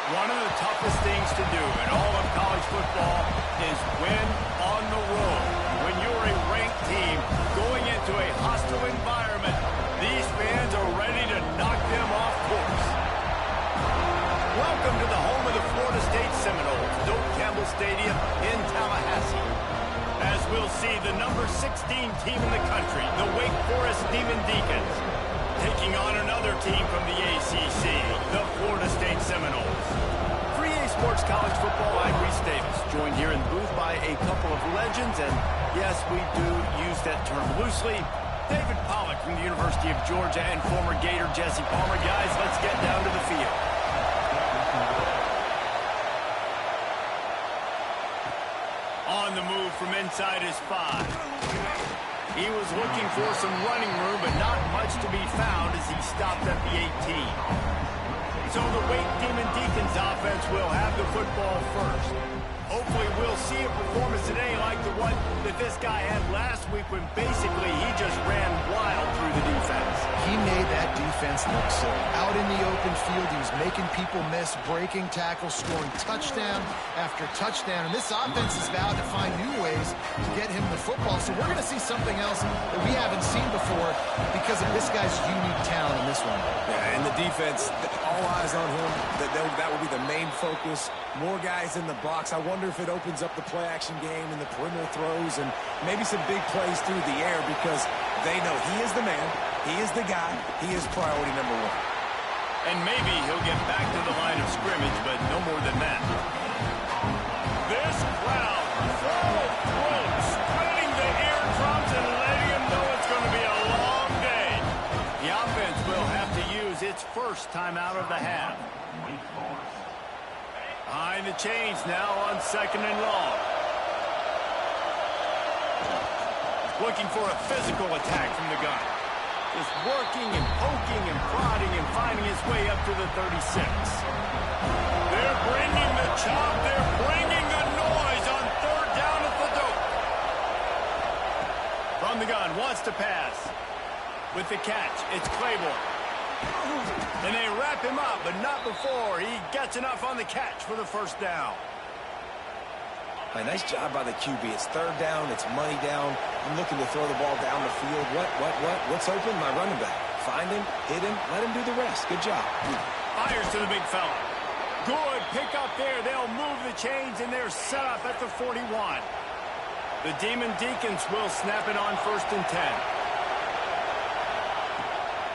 One of the toughest things to do in all of college football is win on the road. When you're a ranked team going into a hostile environment, these fans are ready to knock them off course. Welcome to the home of the Florida State Seminoles, Doak Campbell Stadium in Tallahassee. As we'll see, the number 16 team in the country, the Wake Forest Demon Deacons, taking on another team from the ACC, the Florida State Seminoles. For EA Sports College Football, I'm Reese Davis, joined here in the booth by a couple of legends, and yes, we do use that term loosely. David Pollack from the University of Georgia and former Gator Jesse Palmer. Guys, let's get down to the field. On the move from inside his 5. He was looking for some running room, but not much to be found as he stopped at the 18. So the Wake Demon Deacons offense will have the football first. Hopefully we'll see a performance today like the one that this guy had last week when basically he just ran wild through the defense. He made that defense look silly. Out in the open field, he was making people miss, breaking tackles, scoring touchdown after touchdown. And this offense is vowed to find new ways to get him the football. So we're going to see something else that we haven't seen before because of this guy's unique talent in this one. Yeah, and the defense, all eyes on him. That will be the main focus. More guys in the box. I wonder if it opens up the play-action game and the perimeter throws and maybe some big plays through the air because they know he is the man, he is the guy, he is priority number 1. And maybe he'll get back to the line of scrimmage, but no more than that. This crowd, full throat, spreading the eardrums and letting him know it's going to be a long day. The offense will have to use its first timeout of the half. Behind the chains now on 2nd and long. Looking for a physical attack from the gun. Just working and poking and prodding and finding his way up to the 36. They're bringing the chop. They're bringing the noise on 3rd down at the Doak. From the gun, wants to pass. With the catch, it's Claiborne. And they wrap him up, but not before he gets enough on the catch for the first down. A nice job by the QB. It's 3rd down. It's money down. I'm looking to throw the ball down the field. What's open? My running back. Find him, hit him, let him do the rest. Good job. Fires to the big fella. Good pick up there. They'll move the chains, and they're set up at the 41. The Demon Deacons will snap it on 1st and 10.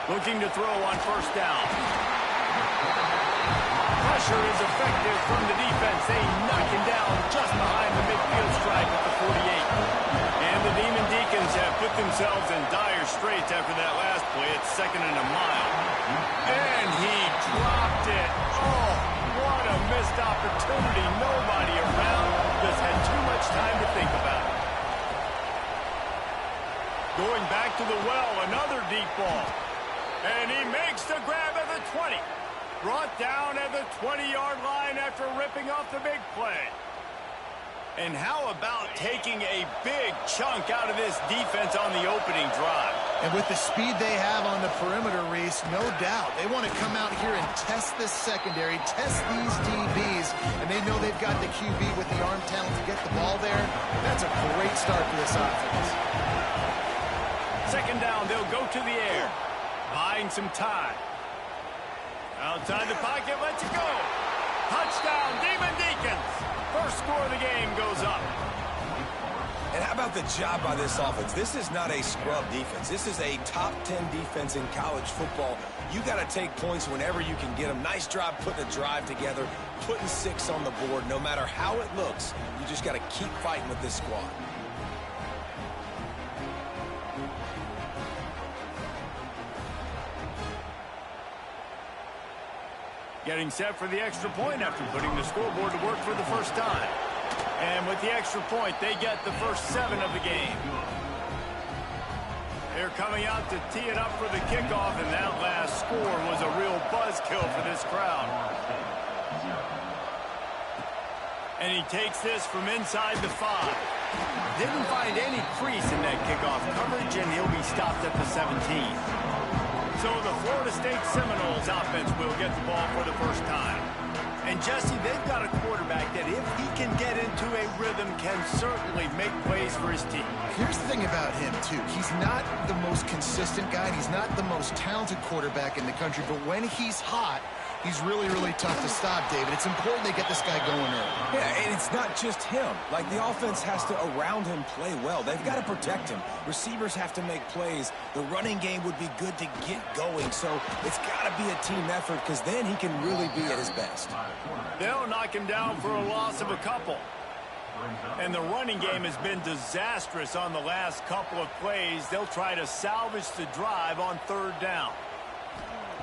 Looking to throw on 1st down. Pressure is effective from the defense. They knock him down just behind the midfield stripe at the 48. And the Demon Deacons have put themselves in dire straits after that last play. It's 2nd and a mile. And he dropped it. Oh, what a missed opportunity. Nobody around. Just had too much time to think about it. Going back to the well, another deep ball. And he makes the grab at the 20. Brought down at the 20-yard line after ripping off the big play. And how about taking a big chunk out of this defense on the opening drive? And with the speed they have on the perimeter, Reese, no doubt. They want to come out here and test this secondary, test these DBs, and they know they've got the QB with the arm talent to get the ball there. That's a great start for this offense. 2nd down, they'll go to the air. Buying some time. Outside the pocket, lets it go. Touchdown, Demon Deacons. First score of the game goes up. And how about the job by this offense? This is not a scrub defense. This is a top 10 defense in college football. You got to take points whenever you can get them. Nice job putting a drive together, putting 6 on the board. No matter how it looks, you just got to keep fighting with this squad. Getting set for the extra point after putting the scoreboard to work for the first time. And with the extra point, they get the first 7 of the game. They're coming out to tee it up for the kickoff, and that last score was a real buzzkill for this crowd. And he takes this from inside the 5. Didn't find any crease in that kickoff coverage, and he'll be stopped at the 17. So the Florida State Seminoles offense will get the ball for the first time. And Jesse, they've got a quarterback that if he can get into a rhythm can certainly make plays for his team. Here's the thing about him, too. He's not the most consistent guy, and he's not the most talented quarterback in the country, but when he's hot, he's really, really tough to stop, David. It's important they get this guy going early. Yeah, and it's not just him. Like, the offense has to, around him, play well. They've got to protect him. Receivers have to make plays. The running game would be good to get going. So it's got to be a team effort because then he can really be at his best. They'll knock him down for a loss of a couple. And the running game has been disastrous on the last couple of plays. They'll try to salvage the drive on third down.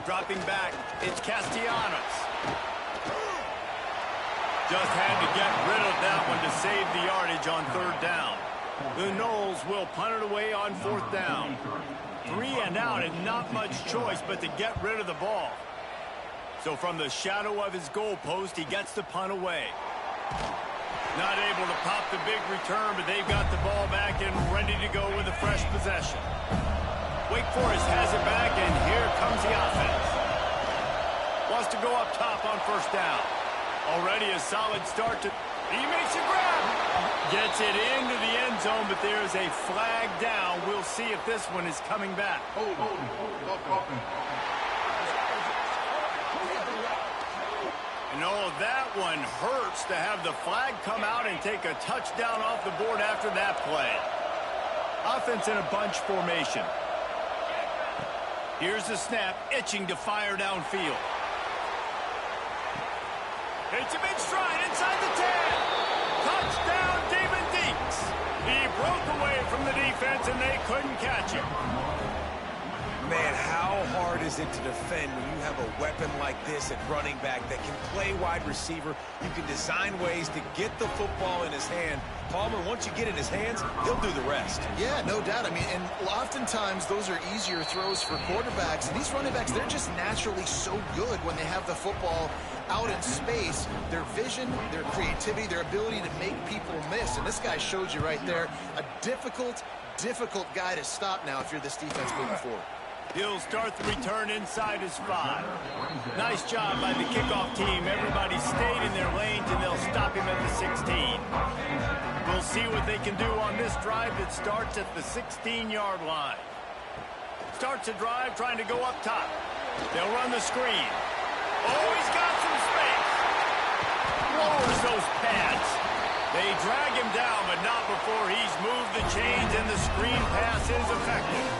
Dropping back, it's Castellanos. Just had to get rid of that one to save the yardage on third down. The Noles will punt it away on fourth down. 3 and out and not much choice but to get rid of the ball. So from the shadow of his goalpost, he gets the punt away. Not able to pop the big return, but they've got the ball back and ready to go with a fresh possession. Wake Forest has it back, and here comes the offense. Wants to go up top on first down. Already a solid start to... He makes a grab. Gets it into the end zone, but there's a flag down. We'll see if this one is coming back. And oh, that one hurts to have the flag come out and take a touchdown off the board after that play. Offense in a bunch formation. Here's the snap, itching to fire downfield. It's him in stride inside the 10. Touchdown, David Deeks. He broke away from the defense, and they couldn't catch him. Man, how hard is it to defend when you have a weapon like this at running back that can play wide receiver? You can design ways to get the football in his hand. Palmer, once you get it in his hands, he'll do the rest. Yeah, no doubt. I mean, and oftentimes those are easier throws for quarterbacks. And these running backs, they're just naturally so good when they have the football out in space. Their vision, their creativity, their ability to make people miss. And this guy showed you right there, a difficult guy to stop now if you're this defense moving forward. He'll start the return inside his 5. Nice job by the kickoff team. Everybody stayed in their lanes, and they'll stop him at the 16. We'll see what they can do on this drive that starts at the 16-yard line. Starts a drive trying to go up top. They'll run the screen. Oh, he's got some space. Lowers those pads. They drag him down, but not before he's moved the chains, and the screen pass is effective.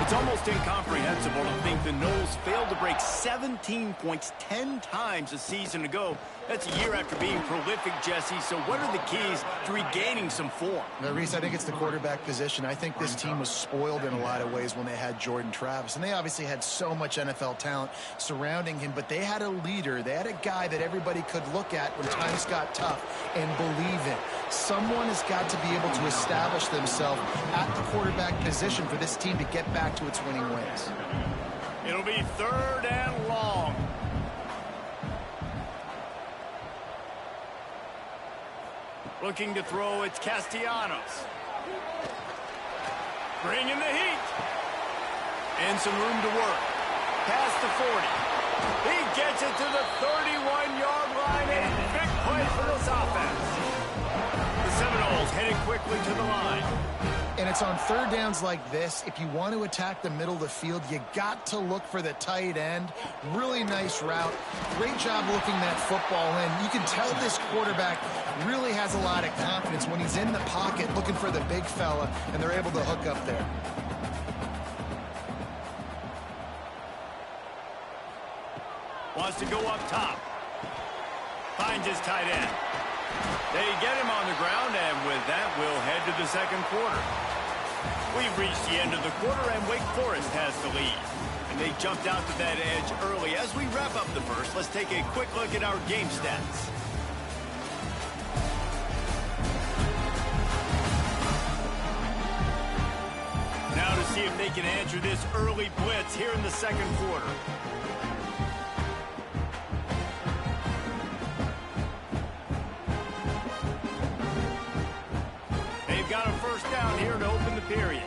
It's almost incomprehensible to think the Noles failed to break 17 points 10 times a season ago. That's a year after being prolific, Jesse. So what are the keys to regaining some form? Now, Reese, I think it's the quarterback position. I think this team was spoiled in a lot of ways when they had Jordan Travis. And they obviously had so much NFL talent surrounding him. But they had a leader. They had a guy that everybody could look at when times got tough and believe in. Someone has got to be able to establish themselves at the quarterback position for this team to get back to its winning ways. It'll be third and long. Looking to throw, it's Castellanos. Bringing the heat. And some room to work. Past the 40. He gets it to the 31-yard line. A big play for this offense. The Seminoles headed quickly to the line. And it's on third downs like this. If you want to attack the middle of the field, you got to look for the tight end. Really nice route. Great job looking that football in. You can tell this quarterback really has a lot of confidence when he's in the pocket looking for the big fella, and they're able to hook up there. Wants to go up top. Finds his tight end. They get him on the ground, and with that, we'll head to the second quarter. We've reached the end of the quarter, and Wake Forest has the lead. And they jumped out to that edge early. As we wrap up the first, let's take a quick look at our game stats. Now to see if they can answer this early blitz here in the second quarter. They've got a first down here to open the period.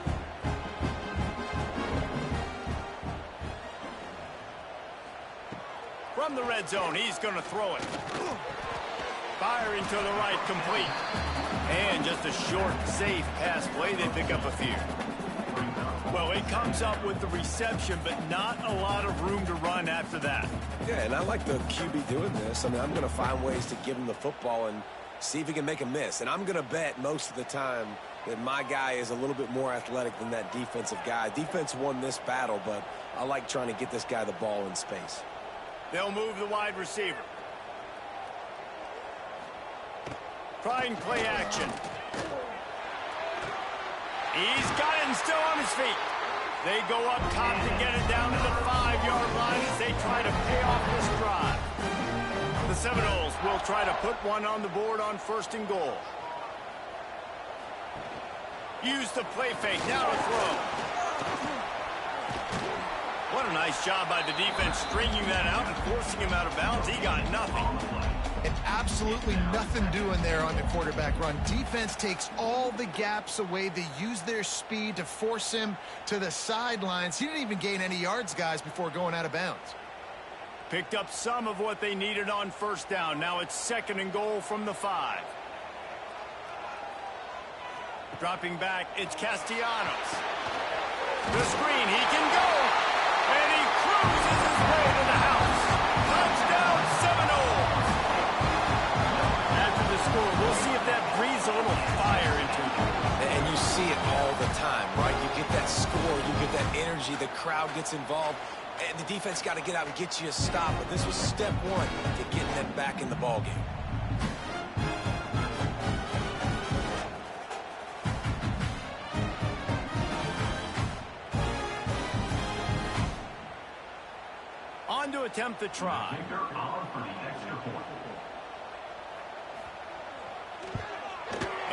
From the red zone, he's going to throw it. Firing to the right, complete. And just a short, safe pass play. They pick up a few. Well, it comes up with the reception, but not a lot of room to run after that. Yeah, and I like the QB doing this. I mean, I'm going to find ways to give him the football and see if he can make a miss. And I'm going to bet most of the time that my guy is a little bit more athletic than that defensive guy. Defense won this battle, but I like trying to get this guy the ball in space. They'll move the wide receiver. Trying play action. He's got it and still on his feet. They go up top to get it down to the 5-yard line as they try to pay off this drive. The Seminoles will try to put one on the board on 1st and goal. Use the play fake. Now to throw. What a nice job by the defense stringing that out and forcing him out of bounds. He got nothing. And absolutely nothing doing there on the quarterback run. Defense takes all the gaps away. They use their speed to force him to the sidelines. He didn't even gain any yards, guys, before going out of bounds. Picked up some of what they needed on 1st down. Now it's 2nd and goal from the 5. Dropping back, it's Castellanos. The screen, he can go. And he cruises his way to the house. Touchdown, Seminoles. After the score, we'll see if that breathes a little fire into him. And you see it all the time, right? You get that score, you get that energy, the crowd gets involved, and the defense got to get out and get you a stop. But this was step 1 to getting them back in the ballgame. On to attempt the try.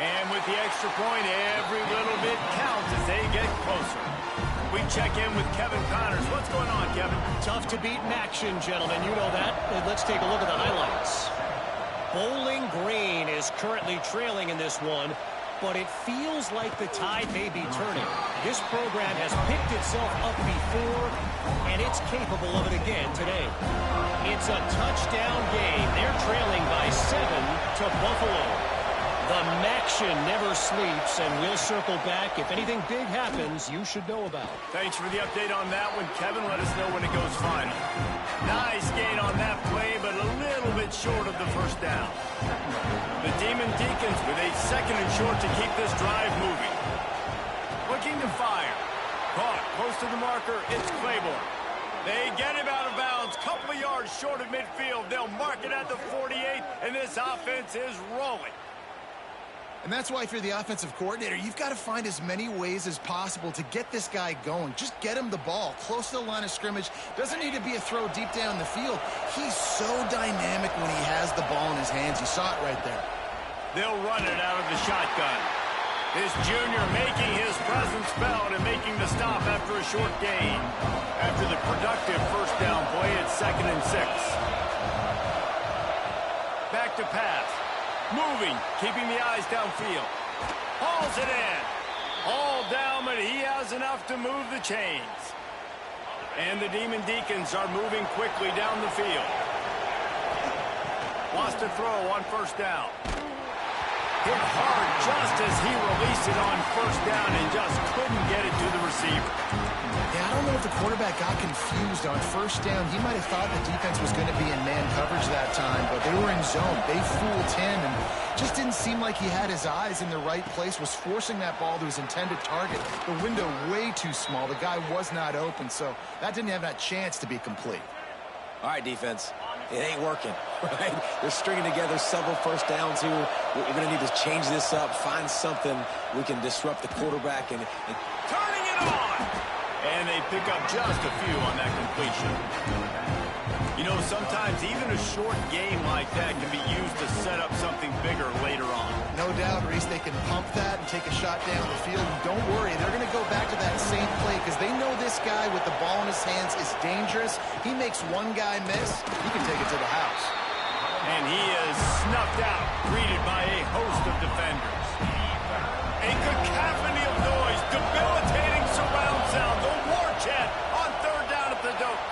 And with the extra point, every little bit counts as they get closer. We check in with Kevin Connors. What's going on, Kevin? Tough to beat in action, gentlemen. You know that. Let's take a look at the highlights. Bowling Green is currently trailing in this one, but it feels like the tide may be turning. This program has picked itself up before, and it's capable of it again today. It's a touchdown game. They're trailing by 7 to Buffalo. The Maction never sleeps, and we'll circle back. If anything big happens, you should know about. Thanks for the update on that one, Kevin. Let us know when it goes final. Nice gain on that play, but a little bit short of the 1st down. The Demon Deacons with a 2nd and short to keep this drive moving. Looking to fire. Caught close to the marker. It's Claiborne. They get him out of bounds. Couple of yards short of midfield. They'll mark it at the 48, and this offense is rolling. And that's why if you're the offensive coordinator, you've got to find as many ways as possible to get this guy going. Just get him the ball close to the line of scrimmage. Doesn't need to be a throw deep down the field. He's so dynamic when he has the ball in his hands. You saw it right there. They'll run it out of the shotgun. This junior making his presence felt and making the stop after a short gain. After the productive 1st down play, it's 2nd and 6. Back to pass. Moving, keeping the eyes downfield. Hauls it in. All down, but he has enough to move the chains. And the Demon Deacons are moving quickly down the field. Lost a throw on 1st down. Hit hard just as he released it on 1st down and just couldn't get it to the receiver. Yeah, I don't know if the quarterback got confused on 1st down. He might have thought the defense was going to be in man coverage that time, but they were in zone. They fooled him and just didn't seem like he had his eyes in the right place, was forcing that ball to his intended target. The window way too small. The guy was not open, so that didn't have that chance to be complete. All right, defense. It ain't working, right? They're stringing together several 1st downs here. We're going to need to change this up, find something we can disrupt the quarterback. And turning it on! And they pick up just a few on that completion. You know, sometimes even a short game like that can be used to set up something bigger later on. No doubt, Reese, they can pump that and take a shot down the field. And don't worry, they're going to go back to that same play because they know this guy with the ball in his hands is dangerous. He makes one guy miss, he can take it to the house. And he is snuffed out, greeted by a host of defenders. A cacophony of noise, debilitating surround sound, the war chant on 3rd down at the dope.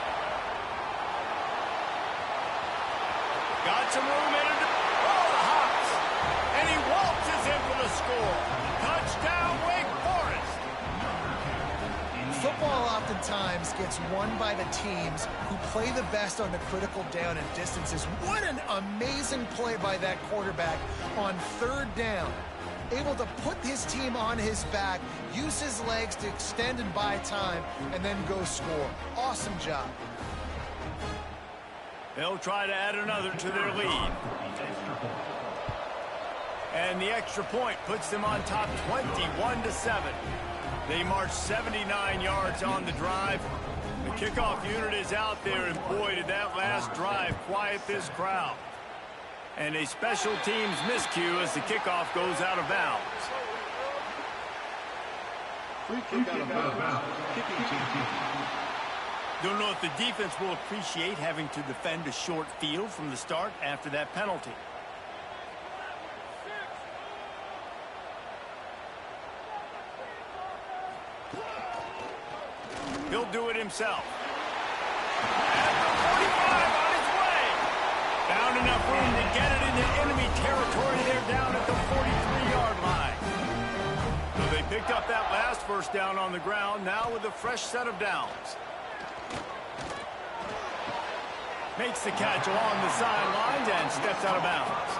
Got some room in it. Oh, the hops. And he waltzes in for the score. Touchdown, Wake Forest. Football oftentimes gets won by the teams who play the best on the critical down and distances. What an amazing play by that quarterback on 3rd down. Able to put his team on his back, use his legs to extend and buy time, and then go score. Awesome job. They'll try to add another to their lead. And the extra point puts them on top 21-7. They march 79 yards on the drive. The kickoff unit is out there, and boy, did that last drive quiet this crowd. And a special teams miscue as the kickoff goes out of bounds. Free kick out of bounds. Don't know if the defense will appreciate having to defend a short field from the start after that penalty. He'll do it himself. At the 45 on his way. Found enough room to get it into enemy territory. They're down at the 43-yard line. So they picked up that last first down on the ground, now with a fresh set of downs. Makes the catch along the sidelines and steps out of bounds.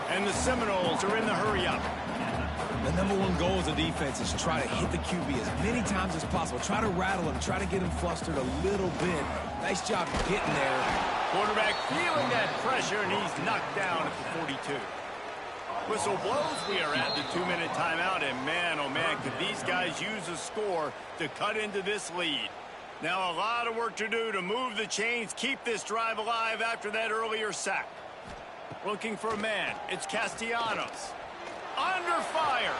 And the Seminoles are in the hurry-up. The number one goal as a defense is try to hit the QB as many times as possible. Try to rattle him. Try to get him flustered a little bit. Nice job getting there. Quarterback feeling that pressure, and he's knocked down at the 42. Whistle blows. We are at the 2-minute timeout, and man, oh man, could these guys use a score to cut into this lead. Now a lot of work to do to move the chains, keep this drive alive after that earlier sack. Looking for a man. It's Castellanos. Under fire.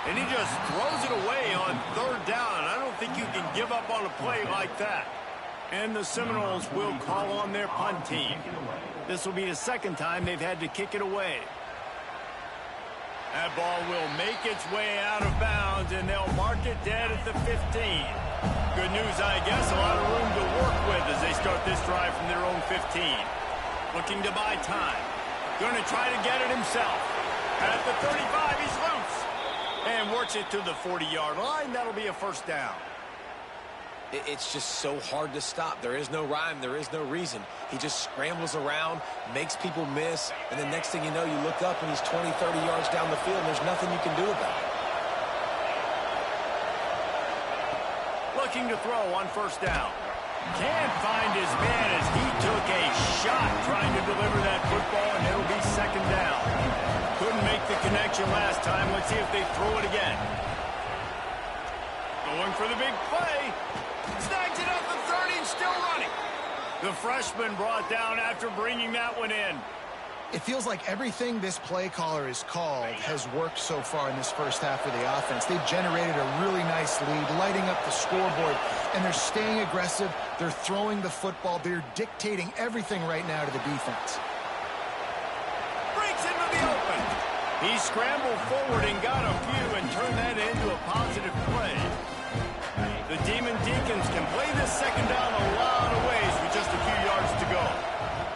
And he just throws it away on 3rd down. I don't think you can give up on a play like that. And the Seminoles will call on their punt team. This will be the 2nd time they've had to kick it away. That ball will make its way out of bounds, and they'll mark it dead at the 15. Good news, I guess, a lot of room to work with as they start this drive from their own 15. Looking to buy time. Going to try to get it himself. At the 35, he's loose. And works it to the 40-yard line. That'll be a first down. It's just so hard to stop. There is no rhyme. There is no reason. He just scrambles around, makes people miss, and the next thing you know, you look up and he's 20, 30 yards down the field, and there's nothing you can do about it. Looking to throw on first down. Can't find his man as he took a shot trying to deliver that football, and it'll be 2nd down. Couldn't make the connection last time. Let's see if they throw it again. Going for the big play. Snags it up the 30 and still running. The freshman brought down after bringing that one in. It feels like everything this play caller has called has worked so far in this first half of the offense. They've generated a really nice lead, lighting up the scoreboard, and they're staying aggressive. They're throwing the football. They're dictating everything right now to the defense. Breaks into the open. He scrambled forward and got a few and turned that into a positive play. The Demon Deacons can play this 2nd down a lot of ways with just a few yards to go.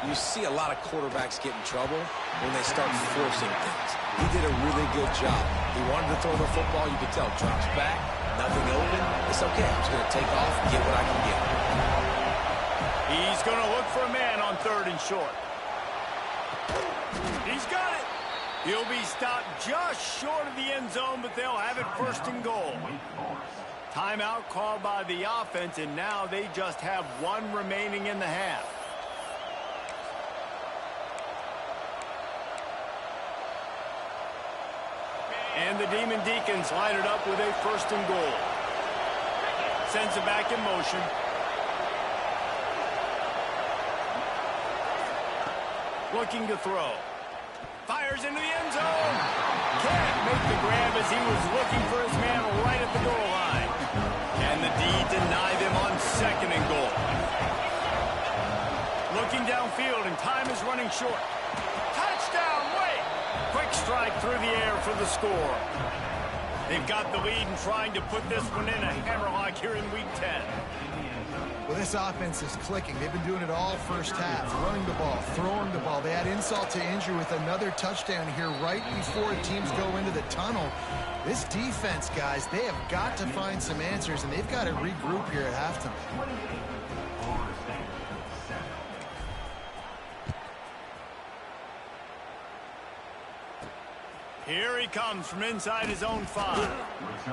You see a lot of quarterbacks get in trouble when they start forcing things. He did a really good job. He wanted to throw the football. You could tell. Drops back, nothing open. It's okay. I'm just going to take off and get what I can get. He's going to look for a man on 3rd and short. He's got it. He'll be stopped just short of the end zone, but they'll have it 1st and goal. Timeout called by the offense, and now they just have 1 remaining in the half. And the Demon Deacons line it up with a 1st and goal. Sends it back in motion. Looking to throw. Fires into the end zone. Can't make the grab as he was looking for his man right at the goal line. And the D deny them on 2nd and goal. Looking downfield, and time is running short. Touchdown, Wake! Quick strike through the air for the score. They've got the lead and trying to put this one in a hammerlock here in Week 10. Well, this offense is clicking. They've been doing it all first half, running the ball, throwing the ball. They add insult to injury with another touchdown here right before teams go into the tunnel. This defense, guys, they have got to find some answers, and they've got to regroup here at halftime. Here he comes from inside his own 5.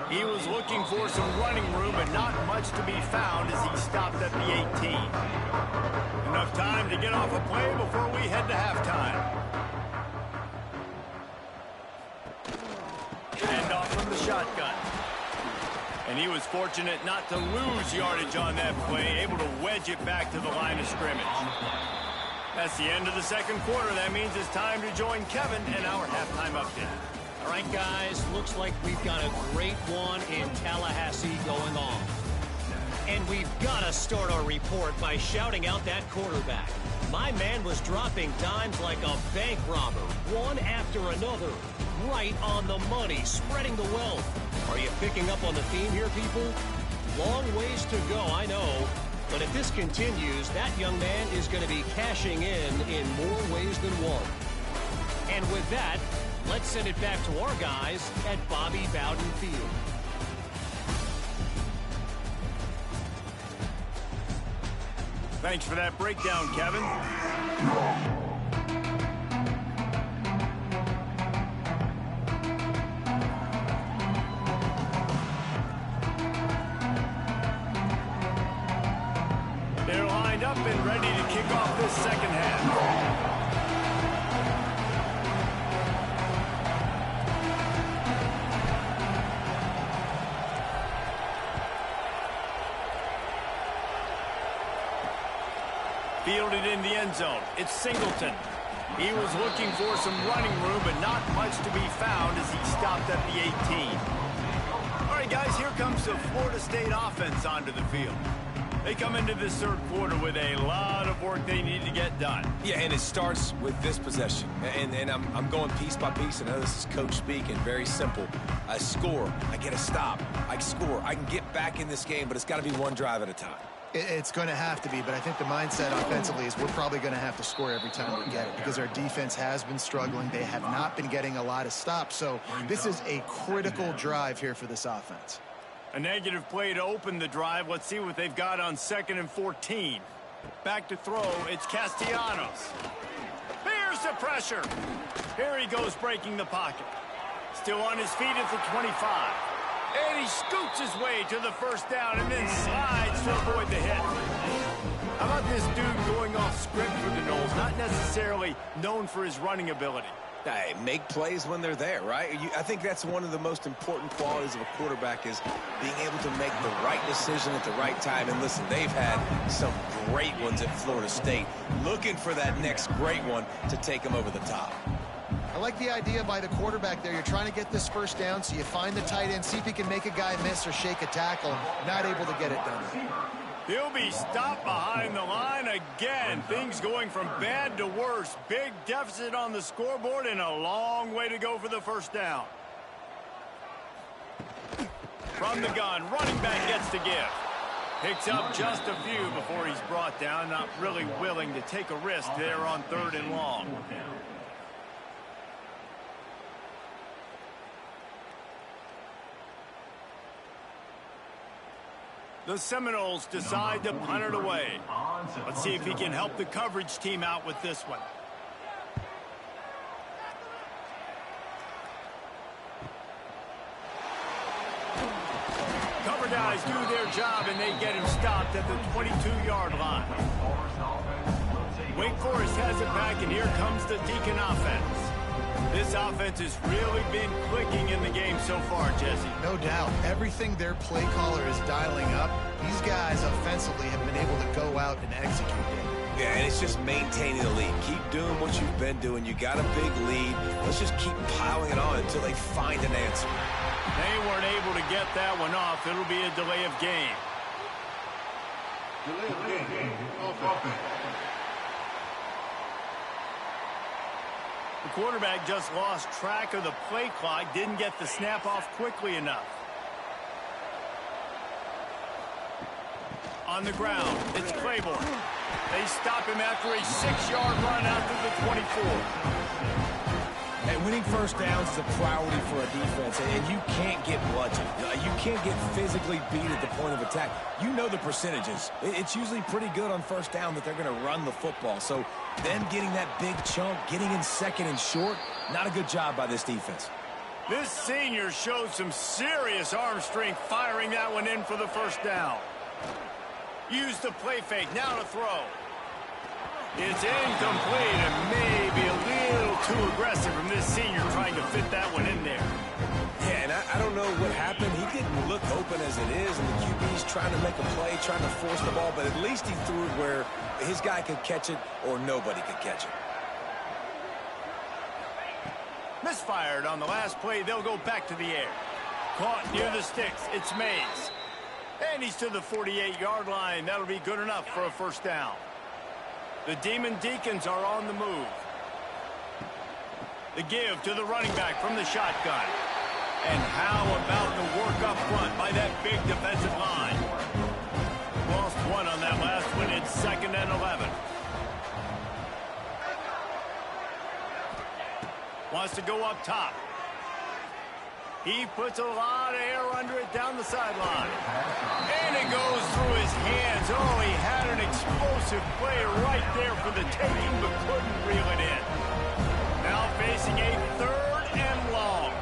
He was looking for some running room, but not much to be found as he stopped at the 18. Enough time to get off a play before we head to halftime. Hand off from the shotgun. And he was fortunate not to lose yardage on that play, able to wedge it back to the line of scrimmage. That's the end of the second quarter. That means it's time to join Kevin in our halftime update. All right, guys, looks like we've got a great one in Tallahassee going on. And we've got to start our report by shouting out that quarterback. My man was dropping dimes like a bank robber, one after another, right on the money, spreading the wealth. Are you picking up on the theme here, people? Long ways to go, I know. But if this continues, that young man is going to be cashing in more ways than one. And with that, let's send it back to our guys at Bobby Bowden Field. Thanks for that breakdown, Kevin. They're lined up and ready to kick off this second half. Fielded in the end zone. It's Singleton. He was looking for some running room, but not much to be found as he stopped at the 18. All right, guys, here comes the Florida State offense onto the field. They come into this third quarter with a lot of work they need to get done. Yeah, and it starts with this possession. And I'm going piece by piece. I know this is coach speaking. Very simple. I score. I get a stop. I score. I can get back in this game, but it's got to be one drive at a time. It's going to have to be, but I think the mindset offensively is we're probably going to have to score every time we get it because our defense has been struggling. They have not been getting a lot of stops, so this is a critical drive here for this offense. A negative play to open the drive. Let's see what they've got on 2nd and 14. Back to throw. It's Castellanos. Here's the pressure. Here he goes breaking the pocket. Still on his feet at the 25. And he scoots his way to the first down and then slides to avoid the hit. How about this dude going off script for the Noles? Not necessarily known for his running ability. Hey, make plays when they're there, right? I think that's one of the most important qualities of a quarterback is being able to make the right decision at the right time. And listen, they've had some great ones at Florida State. Looking for that next great one to take them over the top. I like the idea by the quarterback there. You're trying to get this first down, so you find the tight end, see if he can make a guy miss or shake a tackle. Not able to get it done. He'll be stopped behind the line again. Things going from bad to worse. Big deficit on the scoreboard and a long way to go for the first down. From the gun, running back gets to give. Picks up just a few before he's brought down. Not really willing to take a risk there on 3rd and long. The Seminoles decide to punt it away. Let's see if he can help the coverage team out with this one. Cover guys do their job, and they get him stopped at the 22-yard line. Wake Forest has it back, and here comes the Deacon offense. This offense has really been clicking in the game so far, Jesse. No doubt. Everything their play caller is dialing up, these guys offensively have been able to go out and execute it. Yeah, and it's just maintaining the lead. Keep doing what you've been doing. You got a big lead. Let's just keep piling it on until they find an answer. They weren't able to get that one off. It'll be a delay of game. Delay of game. Offense. The quarterback just lost track of the play clock, didn't get the snap off quickly enough. On the ground, it's Claiborne. They stop him after a 6-yard run out to the 24. And winning first downs is a priority for a defense, and you can't get bludgeoned. You can't get physically beat at the point of attack. You know the percentages. It's usually pretty good on first down that they're going to run the football. So them getting that big chunk, getting in second and short, not a good job by this defense. This senior showed some serious arm strength firing that one in for the first down. Use the play fake, now to throw. It's incomplete and maybe a little too aggressive from this senior trying to fit that one in there. Yeah, and I don't know what happened. He didn't look open as it is, and the QB's trying to make a play, trying to force the ball, but at least he threw it where his guy could catch it or nobody could catch it. Misfired on the last play. They'll go back to the air. Caught near the sticks. It's Mays. And he's to the 48-yard line. That'll be good enough for a first down. The Demon Deacons are on the move. The give to the running back from the shotgun. And how about the work up front by that big defensive line? Lost one on that last one. It's 2nd and 11. Wants to go up top. He puts a lot of air under it down the sideline. And it goes through his hands. Oh, he had an explosive play right there for the taking, but couldn't reel it in. Now facing a 3rd and long.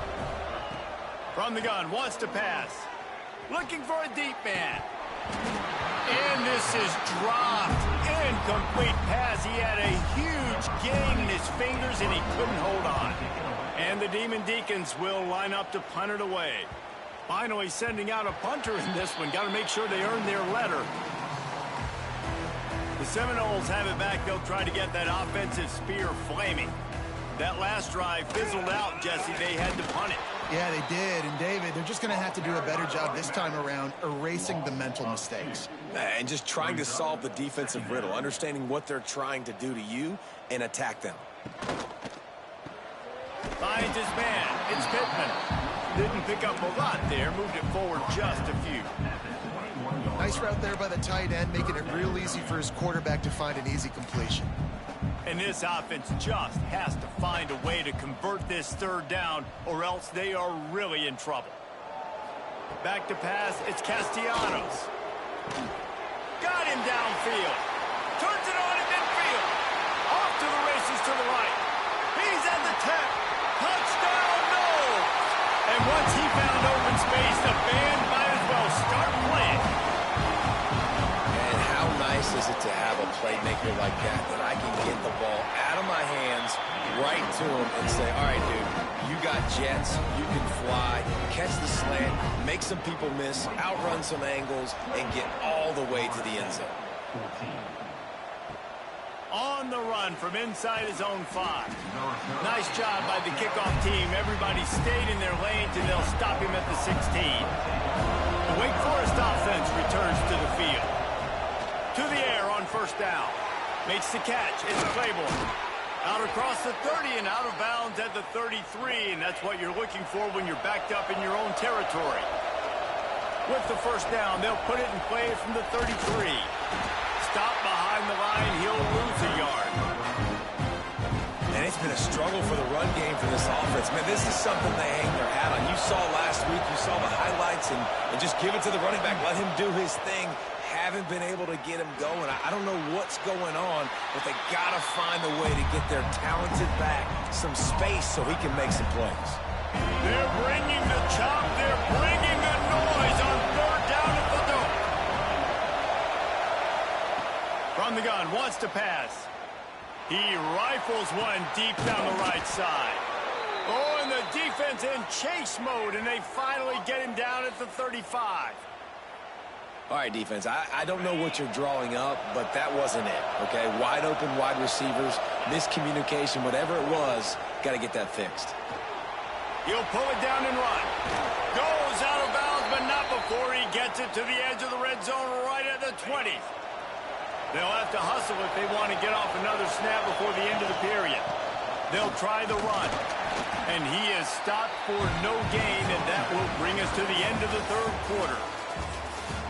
From the gun, wants to pass. Looking for a deep man. And this is dropped. Incomplete pass. He had a huge gain in his fingers, and he couldn't hold on. And the Demon Deacons will line up to punt it away. Finally sending out a punter in this one. Got to make sure they earn their letter. The Seminoles have it back. They'll try to get that offensive spear flaming. That last drive fizzled out, Jesse. They had to punt it. Yeah, they did. And, David, they're just going to have to do a better job this time around erasing the mental mistakes. And just trying to solve the defensive riddle, understanding what they're trying to do to you and attack them. Finds his man. It's Pittman. Didn't pick up a lot there. Moved it forward just a few. Nice route there by the tight end, making it real easy for his quarterback to find an easy completion. And this offense just has to find a way to convert this 3rd down, or else they are really in trouble. Back to pass. It's Castellanos. Got him downfield. Turns it on in midfield. Off to the races to the right. He's at the 10. Touchdown, no! And once he found open space, the band might as well start playing. And how nice is it to have a playmaker like that I can get the ball out of my hands right to him and say, all right, dude, you got jets, you can fly, catch the slant, make some people miss, outrun some angles, and get all the way to the end zone. On the run from inside his own 5. Nice job by the kickoff team. Everybody stayed in their lanes, and they'll stop him at the 16. The Wake Forest offense returns to the field. To the air on first down. Makes the catch. It's Claiborne. Out across the 30 and out of bounds at the 33, and that's what you're looking for when you're backed up in your own territory. With the first down, they'll put it in play from the 33. Stop behind the line, he'll lose a yard. And it's been a struggle for the run game for this offense. Man, this is something they hang their hat on. You saw last week, you saw the highlights, and just give it to the running back. Let him do his thing. Haven't been able to get him going. I don't know what's going on, but they got to find a way to get their talented back some space so he can make some plays. They're bringing the chop. They're bringing the noise on 3rd down at the dome. From the gun, wants to pass. He rifles one deep down the right side. Oh, and the defense in chase mode, and they finally get him down at the 35. All right, defense, I don't know what you're drawing up, but that wasn't it, okay? Wide open wide receivers, miscommunication, whatever it was, got to get that fixed. He'll pull it down and run. Goes out of bounds, but not before he gets it to the edge of the red zone right at the 20. They'll have to hustle if they want to get off another snap before the end of the period. They'll try the run. And he is stopped for no gain, and that will bring us to the end of the 3rd quarter.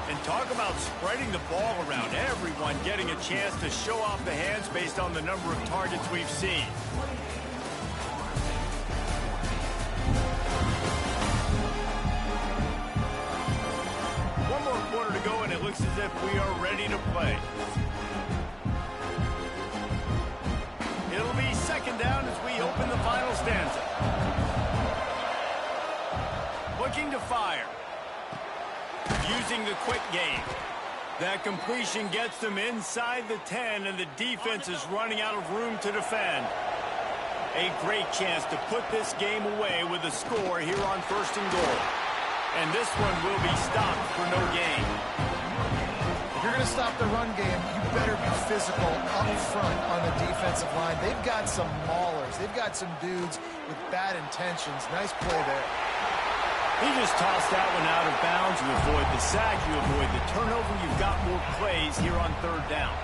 And Talk about spreading the ball around. Everyone getting a chance to show off the hands based on the number of targets we've seen. One more quarter to go, and it looks as if we are ready to play. It'll be second down as we open the final stanza. Looking to fire. Using the quick game. That completion gets them inside the 10, and the defense is running out of room to defend. A great chance to put this game away with a score here on 1st and goal. And this one will be stopped for no gain. If you're going to stop the run game, you better be physical up front on the defensive line. They've got some maulers. They've got some dudes with bad intentions. Nice play there. He just tossed that one out of bounds. You avoid the sack, you avoid the turnover. You've got more plays here on 3rd down.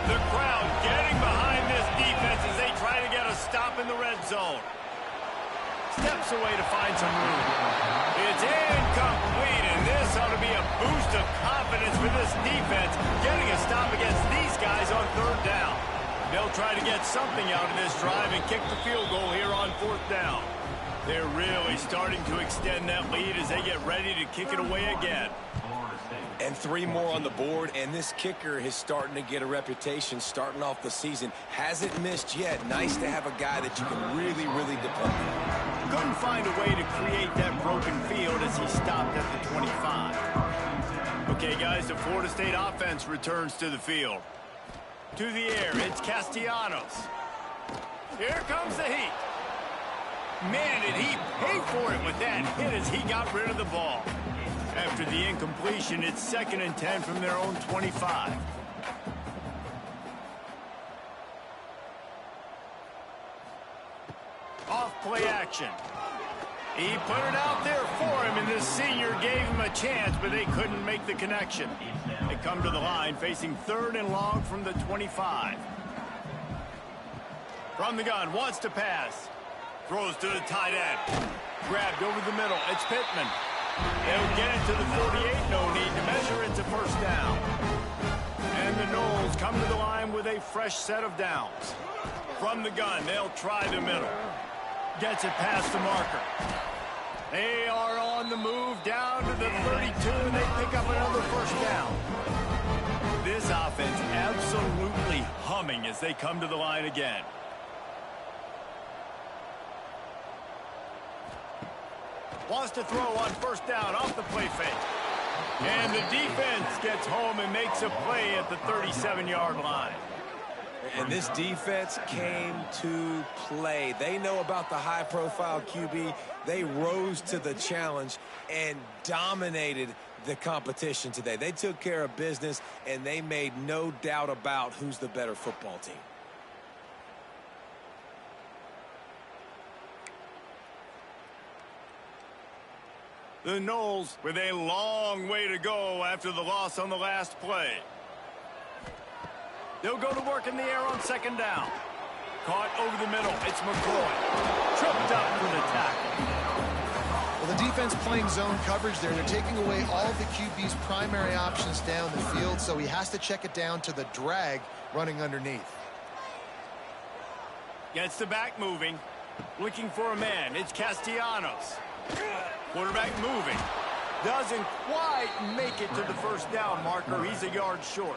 The crowd getting behind this defense as they try to get a stop in the red zone. Steps away to find some room. It's incomplete, and this ought to be a boost of confidence for this defense, getting a stop against these guys on 3rd down. They'll try to get something out of this drive and kick the field goal here on 4th down. They're really starting to extend that lead as they get ready to kick it away again. And 3 more on the board, and this kicker is starting to get a reputation starting off the season. Hasn't missed yet. Nice to have a guy that you can really, really depend on. Couldn't find a way to create that broken field as he stopped at the 25. Okay, guys, the Florida State offense returns to the field. To the air, it's Castellanos. Here comes the heat. Man, did he pay for it with that hit as he got rid of the ball. After the incompletion, it's 2nd and 10 from their own 25. Off play action. He put it out there for him, and this senior gave him a chance, but they couldn't make the connection. They come to the line facing 3rd and long from the 25. From the gun, wants to pass. Throws to the tight end. Grabbed over the middle. It's Pittman. They'll get it to the 48. No need to measure. It's a 1st down. And the Noles come to the line with a fresh set of downs. From the gun, they'll try the middle. Gets it past the marker. They are on the move down to the 32, and they pick up another 1st down. This offense absolutely humming as they come to the line again. Wants to throw on 1st down off the play fake. And the defense gets home and makes a play at the 37-yard line. And this defense came to play. They know about the high-profile QB. They rose to the challenge and dominated the competition today. They took care of business, and they made no doubt about who's the better football team. The Noles with a long way to go after the loss on the last play. They'll go to work in the air on 2nd down. Caught over the middle. It's McCoy. Tripped up for the tackle. Well, the defense playing zone coverage there. They're taking away all the QB's primary options down the field, so he has to check it down to the drag running underneath. Gets the back moving. Looking for a man. It's Castellanos. Quarterback moving. Doesn't quite make it to the 1st down marker. He's a yard short.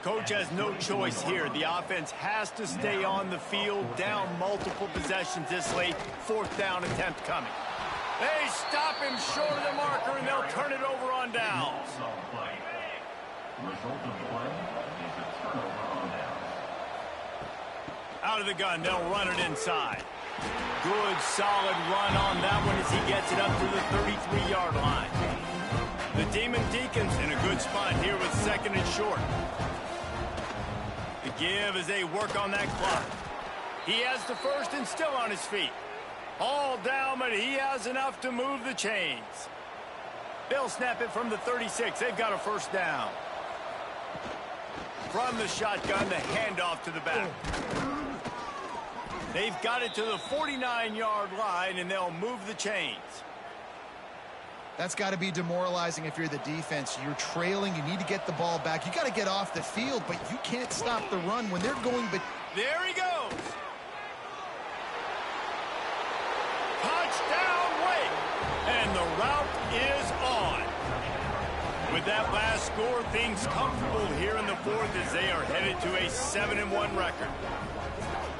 Coach has no choice here. The offense has to stay on the field, down multiple possessions this late. 4th down attempt coming. They stop him short of the marker, and they'll turn it over on downs. Out of the gun, they'll run it inside. Good, solid run on that one as he gets it up to the 33-yard line. The Demon Deacons in a good spot here with 2nd and short. The give as they work on that clock. He has the 1st and still on his feet. All down, but he has enough to move the chains. They'll snap it from the 36. They've got a 1st down. From the shotgun, the handoff to the back. They've got it to the 49-yard line, and they'll move the chains. That's got to be demoralizing if you're the defense. You're trailing. You need to get the ball back. You got to get off the field, but you can't stop the run when they're going. But there he goes. Touchdown, Wake. And the route is on. With that last score, things comfortable here in the fourth as they are headed to a 7-1 record.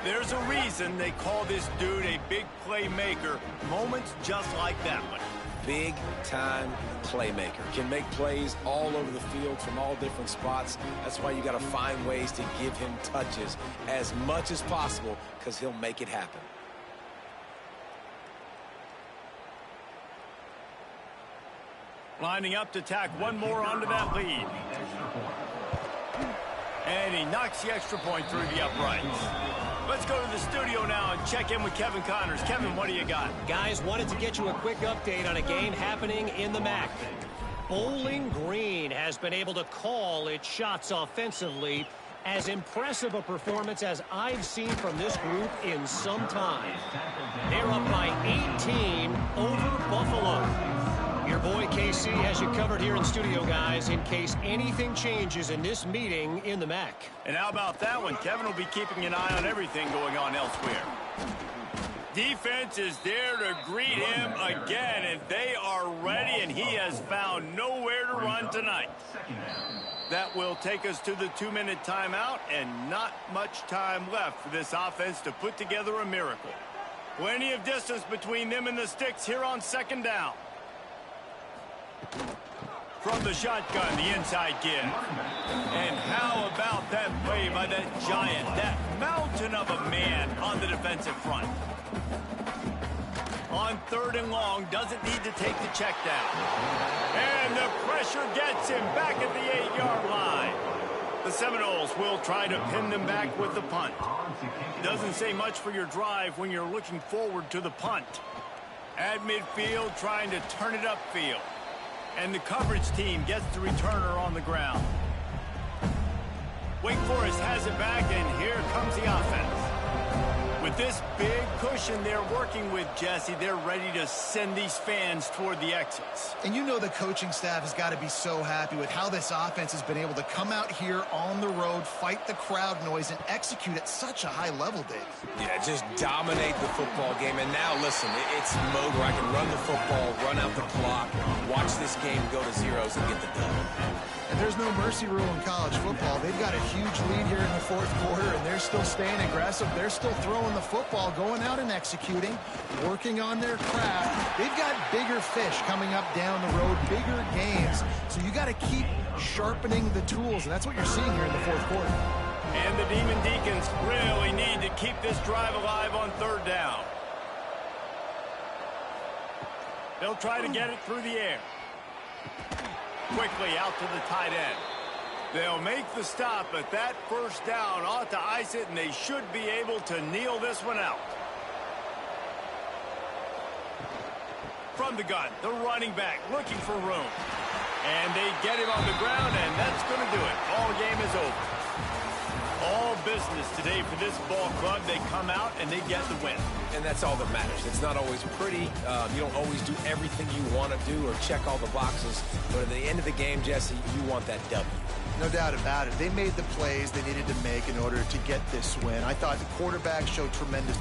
There's a reason they call this dude a big playmaker. Moments just like that one. Big-time playmaker. Can make plays all over the field from all different spots. That's why you got to find ways to give him touches as much as possible because he'll make it happen. Lining up to tack one more onto that lead. And he knocks the extra point through the uprights. Let's go to the studio now and check in with Kevin Connors. Kevin, what do you got? Guys, wanted to get you a quick update on a game happening in the MAC. Bowling Green has been able to call its shots offensively. As impressive a performance as I've seen from this group in some time. They're up by 18 over Buffalo. Your boy KC has you covered here in studio, guys, in case anything changes in this meeting in the MAC. And how about that one? Kevin will be keeping an eye on everything going on elsewhere. Defense is there to greet him again, and they are ready, and he has found nowhere to run tonight. That will take us to the 2-minute timeout, and not much time left for this offense to put together a miracle. Plenty of distance between them and the sticks here on second down. From the shotgun, the inside give. And how about that play by that giant, that mountain of a man on the defensive front? On 3rd and long, doesn't need to take the check down. And the pressure gets him back at the 8-yard line. The Seminoles will try to pin them back with the punt. Doesn't say much for your drive when you're looking forward to the punt. At midfield, trying to turn it upfield. And the coverage team gets the returner on the ground. Wake Forest has it back, and here comes the offense. With this big cushion they're working with, Jesse, they're ready to send these fans toward the exits. And you know the coaching staff has got to be so happy with how this offense has been able to come out here on the road, fight the crowd noise, and execute at such a high level, Dave. Yeah, just dominate the football game. And now, listen, it's mode where I can run the football, run out the clock, watch this game go to zeros and get the dub. And there's no mercy rule in college football. They've got a huge lead here in the 4th quarter, and they're still staying aggressive. They're still throwing the football, going out and executing, working on their craft. They've got bigger fish coming up down the road, bigger games. So you got to keep sharpening the tools, and that's what you're seeing here in the 4th quarter. And the Demon Deacons really need to keep this drive alive on 3rd down. They'll try to get it through the air. Quickly out to the tight end. They'll make the stop, but that 1st down ought to ice it, and they should be able to kneel this one out. From the gun, the running back looking for room. And they get him on the ground, and that's going to do it. Ball game is over. All business today for this ball club. They come out and they get the win. And that's all that matters. It's not always pretty. You don't always do everything you want to do or check all the boxes. But at the end of the game, Jesse, you want that W. No doubt about it. They made the plays they needed to make in order to get this win. I thought the quarterback showed tremendous